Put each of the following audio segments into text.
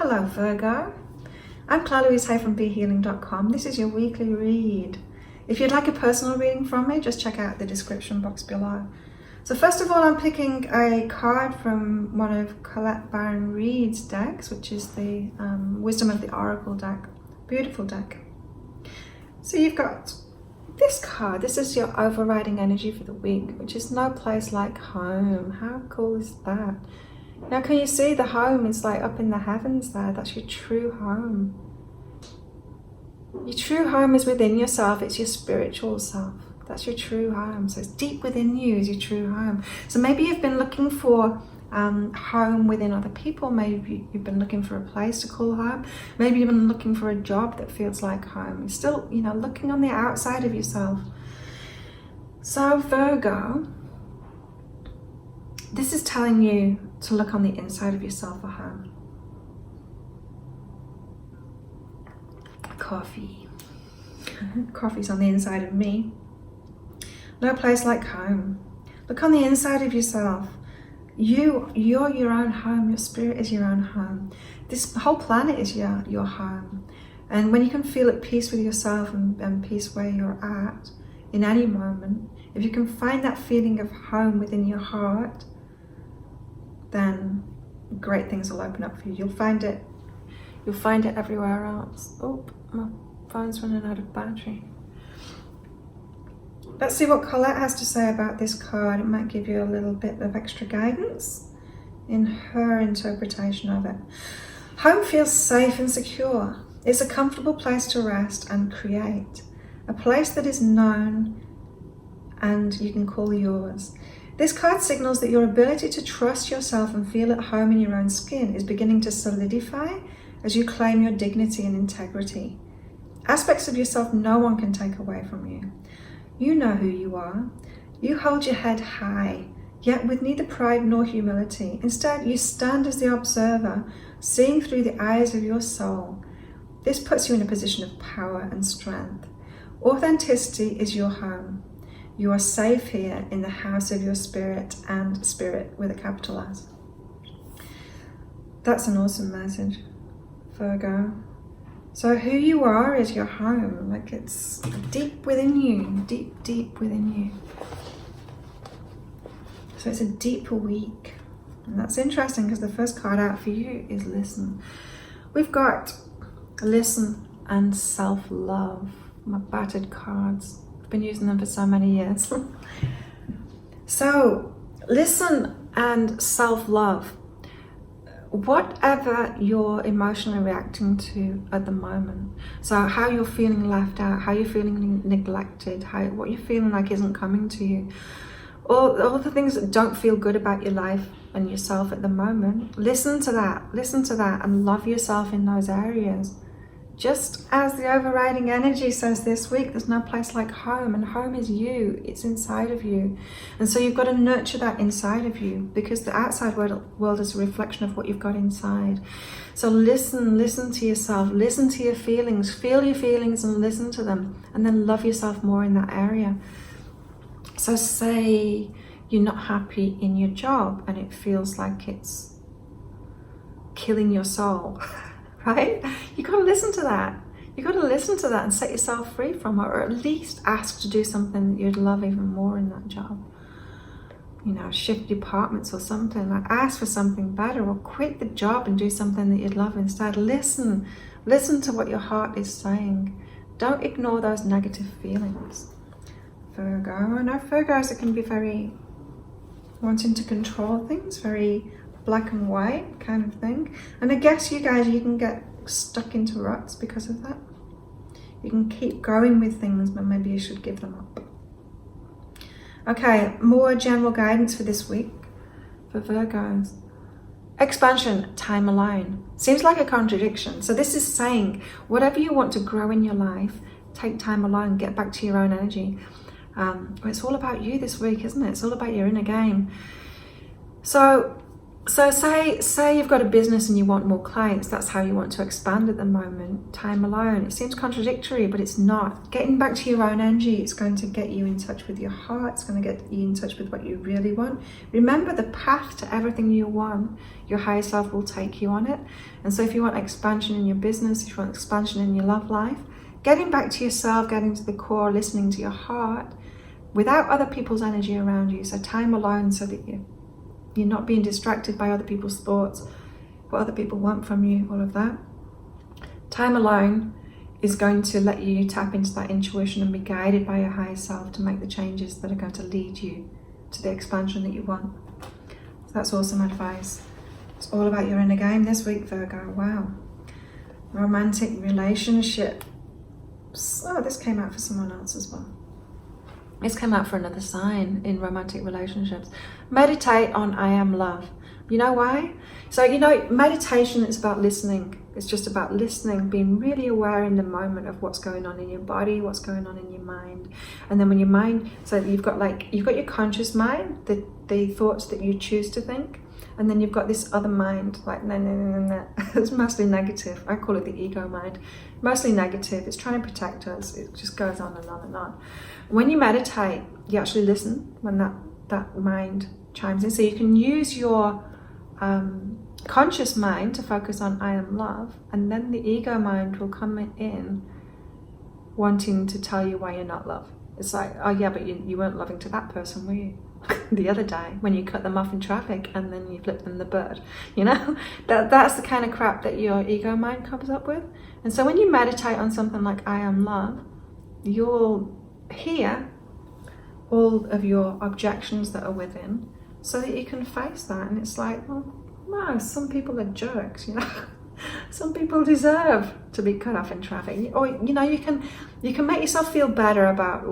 Hello Virgo, I'm Claire Louise Hay from BeHealing.com. This is your weekly read. If you'd like a personal reading from me, just check out the description box below. So first of all, I'm picking a card from one of Colette Baron Reid's decks, which is the Wisdom of the Oracle deck. Beautiful deck. So you've got this card. This is your overriding energy for the week, which is no place like home. How cool is that? Now can you see the home is like up in the heavens there? That's your true home. Your true home is within yourself. It's your spiritual self. That's your true home. So it's deep within you is your true home. So maybe you've been looking for home within other people. Maybe you've been looking for a place to call home. Maybe you've been looking for a job that feels like home. You're still, looking on the outside of yourself. So Virgo, this is telling you to look on the inside of yourself for home. Coffee. Coffee's on the inside of me. No place like home. Look on the inside of yourself. You're your own home. Your spirit is your own home. This whole planet is your home. And when you can feel at peace with yourself and peace where you're at in any moment, if you can find that feeling of home within your heart, then great things will open up for you. You'll find it everywhere else. Oh, my phone's running out of battery. Let's see what Colette has to say about this card. It might give you a little bit of extra guidance in her interpretation of it. Home feels safe and secure. It's a comfortable place to rest and create. A place that is known and you can call yours. This card signals that your ability to trust yourself and feel at home in your own skin is beginning to solidify as you claim your dignity and integrity. Aspects of yourself no one can take away from you. You know who you are. You hold your head high, yet with neither pride nor humility. Instead, you stand as the observer, seeing through the eyes of your soul. This puts you in a position of power and strength. Authenticity is your home. You are safe here in the house of your spirit, and spirit with a capital S. That's an awesome message, Virgo. So who you are is your home. Like it's deep within you, deep within you. So it's a deeper week. And that's interesting because the first card out for you is listen. We've got listen and self-love, my battered cards. Been using them for so many years. So listen and self-love. Whatever you're emotionally reacting to at the moment, so how you're feeling left out, how you're feeling neglected, what you're feeling like isn't coming to you, all the things that don't feel good about your life and yourself at the moment, listen to that and love yourself in those areas. Just as the overriding energy says this week, there's no place like home, and home is you, it's inside of you. And so you've got to nurture that inside of you, because the outside world is a reflection of what you've got inside. So listen to yourself, listen to your feelings, feel your feelings and listen to them, and then love yourself more in that area. So say you're not happy in your job and it feels like it's killing your soul. Right? You got to listen to that. You got to listen to that and set yourself free from it, or at least ask to do something that you'd love even more in that job. Shift departments or something. Like ask for something better, or quit the job and do something that you'd love instead. Listen to what your heart is saying. Don't ignore those negative feelings. Virgo. I know Virgos, it can be very wanting to control things, very black and white kind of thing. And I guess you guys, you can get stuck into ruts because of that. You can keep going with things, but maybe you should give them up. Okay, more general guidance for this week for Virgos. Expansion, time alone. Seems like a contradiction. So this is saying, whatever you want to grow in your life, take time alone, get back to your own energy. It's all about you this week, isn't it? It's all about your inner game. So So say you've got a business and you want more clients, that's how you want to expand at the moment. Time alone, it seems contradictory, but it's not. Getting back to your own energy, it's going to get you in touch with your heart, it's going to get you in touch with what you really want. Remember, the path to everything you want, your higher self will take you on it. And so if you want expansion in your business, if you want expansion in your love life, getting back to yourself, getting to the core, listening to your heart, without other people's energy around you. So time alone, so that you're not being distracted by other people's thoughts, what other people want from you, all of that. Time alone is going to let you tap into that intuition and be guided by your higher self to make the changes that are going to lead you to the expansion that you want. So that's awesome advice. It's all about your inner game this week, Virgo. Wow. Romantic relationships. Oh, this came out for someone else as well. It's come out for another sign in romantic relationships. Meditate on I am love. You know why? So, meditation is about listening. It's just about listening, being really aware in the moment of what's going on in your body, what's going on in your mind. And then when your mind, so you've got your conscious mind, the thoughts that you choose to think. And then you've got this other mind, like, no. It's mostly negative. I call it the ego mind. Mostly negative. It's trying to protect us. It just goes on and on and on. When you meditate, you actually listen when that mind chimes in. So you can use your conscious mind to focus on I am love, and then the ego mind will come in wanting to tell you why you're not love. It's like, oh yeah, but you weren't loving to that person, were you? The other day when you cut them off in traffic and then you flip them the bird, that's the kind of crap that your ego mind comes up with. And so when you meditate on something like I am love, you'll hear all of your objections that are within so that you can face that. And it's like, well, no, some people are jerks, some people deserve to be cut off in traffic. Or you can make yourself feel better about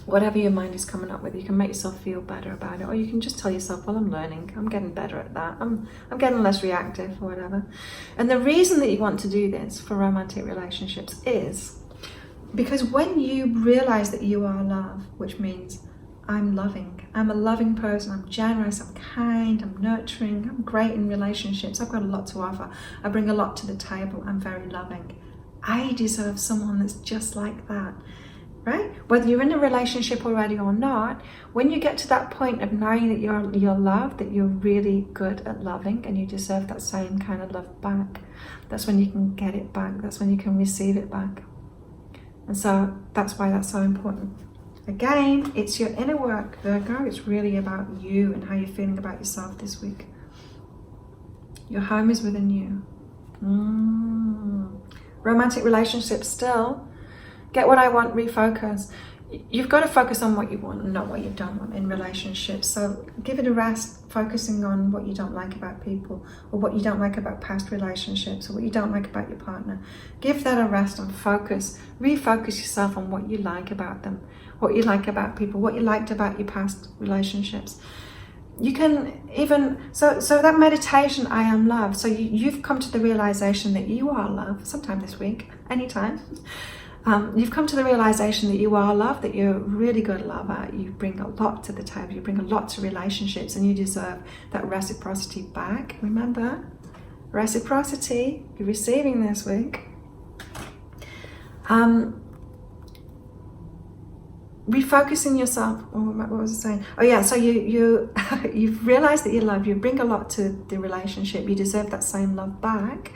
whatever your mind is coming up with. You can make yourself feel better about it, or you can just tell yourself, well, I'm learning, I'm getting better at that, I'm getting less reactive or whatever. And the reason that you want to do this for romantic relationships is because when you realize that you are love, which means I'm loving, I'm a loving person, I'm generous, I'm kind, I'm nurturing, I'm great in relationships, I've got a lot to offer, I bring a lot to the table, I'm very loving, I deserve someone that's just like that. Right? Whether you're in a relationship already or not, when you get to that point of knowing that you're loved, that you're really good at loving and you deserve that same kind of love back, that's when you can get it back. That's when you can receive it back. And so that's why that's so important. Again, it's your inner work, Virgo. It's really about you and how you're feeling about yourself this week. Your home is within you. Romantic relationships still. Get what I want, refocus. You've got to focus on what you want and not what you don't want in relationships. So give it a rest, focusing on what you don't like about people, or what you don't like about past relationships, or what you don't like about your partner. Give that a rest and focus. Refocus yourself on what you like about them, what you like about people, what you liked about your past relationships. You can even, so that meditation, I am love. So you've come to the realization that you are love, sometime this week, anytime. You've come to the realization that you are love, that you're a really good lover, you bring a lot to the table, you bring a lot to relationships, and you deserve that reciprocity back. Remember, reciprocity, you're receiving this week. Refocusing yourself, what was I saying? Oh yeah, so you've realized that you love, you bring a lot to the relationship, you deserve that same love back.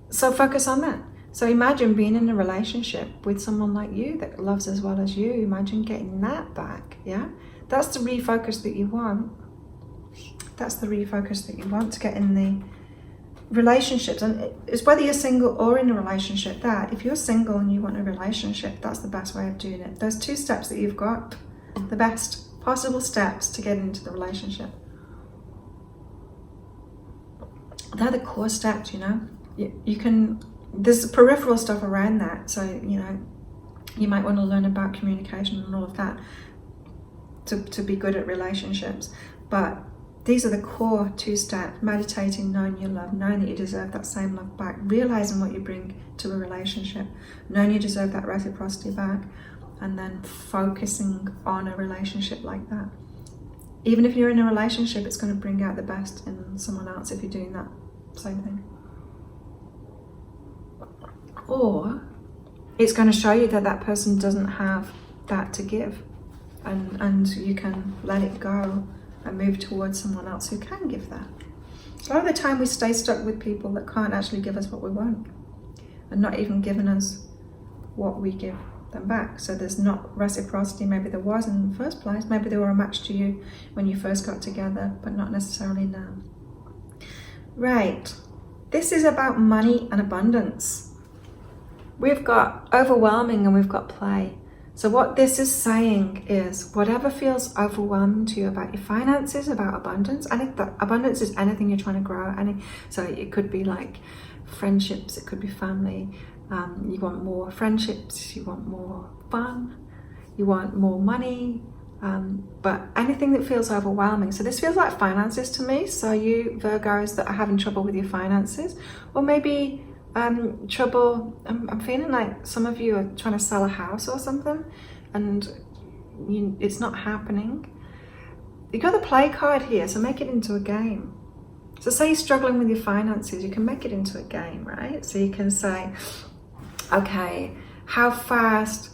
So focus on that. So imagine being in a relationship with someone like you that loves as well as you. Imagine getting that back, yeah? That's the refocus that you want. That's the refocus that you want to get in the relationships. And it's whether you're single or in a relationship, that if you're single and you want a relationship, that's the best way of doing it. Those 2 steps that you've got, the best possible steps to get into the relationship. They're the core steps, You can... There's peripheral stuff around that, so you might want to learn about communication and all of that to be good at relationships. But these are the core 2 steps: meditating, knowing you love, knowing that you deserve that same love back, realizing what you bring to a relationship, knowing you deserve that reciprocity back, and then focusing on a relationship like that. Even if you're in a relationship, it's going to bring out the best in someone else if you're doing that same thing. Or it's going to show you that that person doesn't have that to give, and you can let it go and move towards someone else who can give that. A lot of the time we stay stuck with people that can't actually give us what we want, and not even giving us what we give them back. So there's not reciprocity. Maybe there was in the first place. Maybe they were a match to you when you first got together, but not necessarily now. Right, this is about money and abundance. We've got overwhelming and we've got play. So what this is saying is, whatever feels overwhelming to you about your finances, about abundance, I think that abundance is anything you're trying to grow. So it could be like friendships, it could be family. You want more friendships, you want more fun, you want more money, but anything that feels overwhelming. So this feels like finances to me. So you Virgos that are having trouble with your finances, or maybe trouble, I'm feeling like some of you are trying to sell a house or something and it's not happening. You got the play card here, so make it into a game. So say you're struggling with your finances, you can make it into a game, right? So you can say, okay, how fast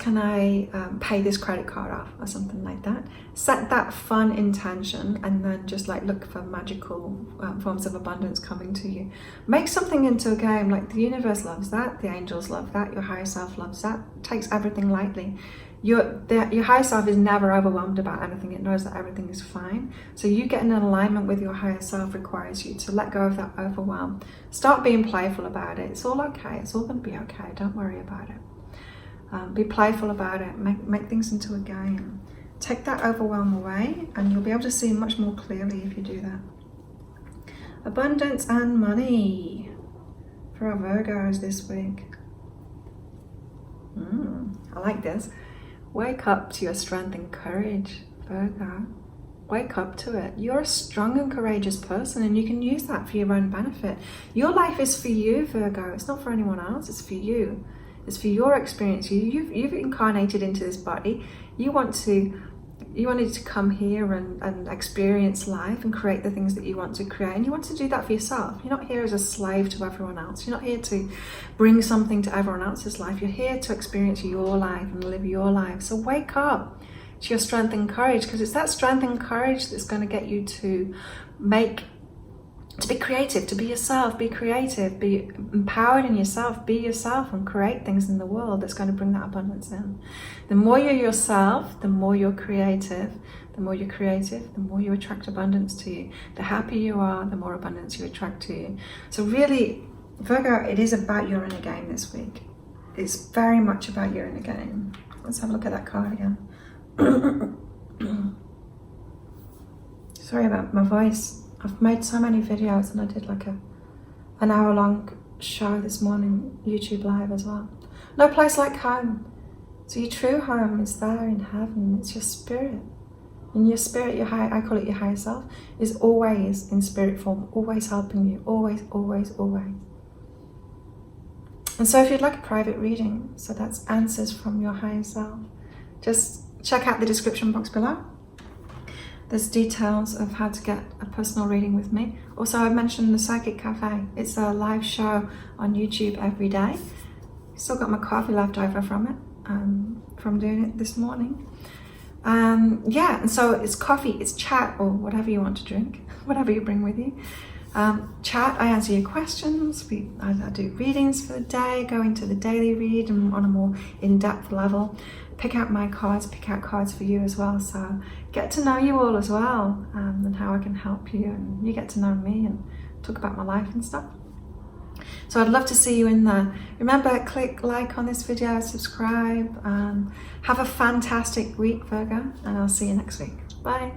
can I pay this credit card off, or something like that. Set that fun intention and then just like look for magical forms of abundance coming to you. Make something into a game. Like the universe loves that, the angels love that, your higher self loves that. It takes everything lightly. Your higher self is never overwhelmed about anything. It knows that everything is fine. So you getting in alignment with your higher self requires you to let go of that overwhelm. Start being playful about it. It's all okay. It's all going to be okay. Don't worry about it. Be playful about it. Make things into a game. Take that overwhelm away and you'll be able to see much more clearly if you do that. Abundance and money for our Virgos this week. I like this. Wake up to your strength and courage, Virgo. Wake up to it. You're a strong and courageous person and you can use that for your own benefit. Your life is for you, Virgo. It's not for anyone else. It's for you. It's for your experience. You've incarnated into this body. You wanted to come here and experience life and create the things that you want to create. And you want to do that for yourself. You're not here as a slave to everyone else. You're not here to bring something to everyone else's life. You're here to experience your life and live your life. So wake up to your strength and courage, because it's that strength and courage that's going to get you to be creative, to be yourself, be creative, be empowered in yourself, be yourself and create things in the world that's going to bring that abundance in. The more you're yourself, the more you're creative. The more you're creative, the more you attract abundance to you. The happier you are, the more abundance you attract to you. So really, Virgo, it is about your inner game this week. It's very much about your inner game. Let's have a look at that card again. Sorry about my voice. I've made so many videos and I did like an hour-long show this morning, YouTube live as well. No place like home. So your true home is there in heaven. It's your spirit. And your spirit, I call it your higher self, is always in spirit form, always helping you, always, always, always. And so if you'd like a private reading, so that's answers from your higher self, just check out the description box below. There's details of how to get a personal reading with me. Also, I mentioned the Psychic Cafe. It's a live show on YouTube every day. Still got my coffee left over from it, from doing it this morning. Yeah, and so it's coffee, it's chat, or whatever you want to drink, whatever you bring with you. Chat, I answer your questions. I do readings for the day, go into the daily read and on a more in-depth level. Pick out my cards, pick out cards for you as well. So get to know you all as well, and how I can help you, and you get to know me and talk about my life and stuff. So I'd love to see you in there. Remember, click like on this video, subscribe, have a fantastic week, Virgo, and I'll see you next week. Bye.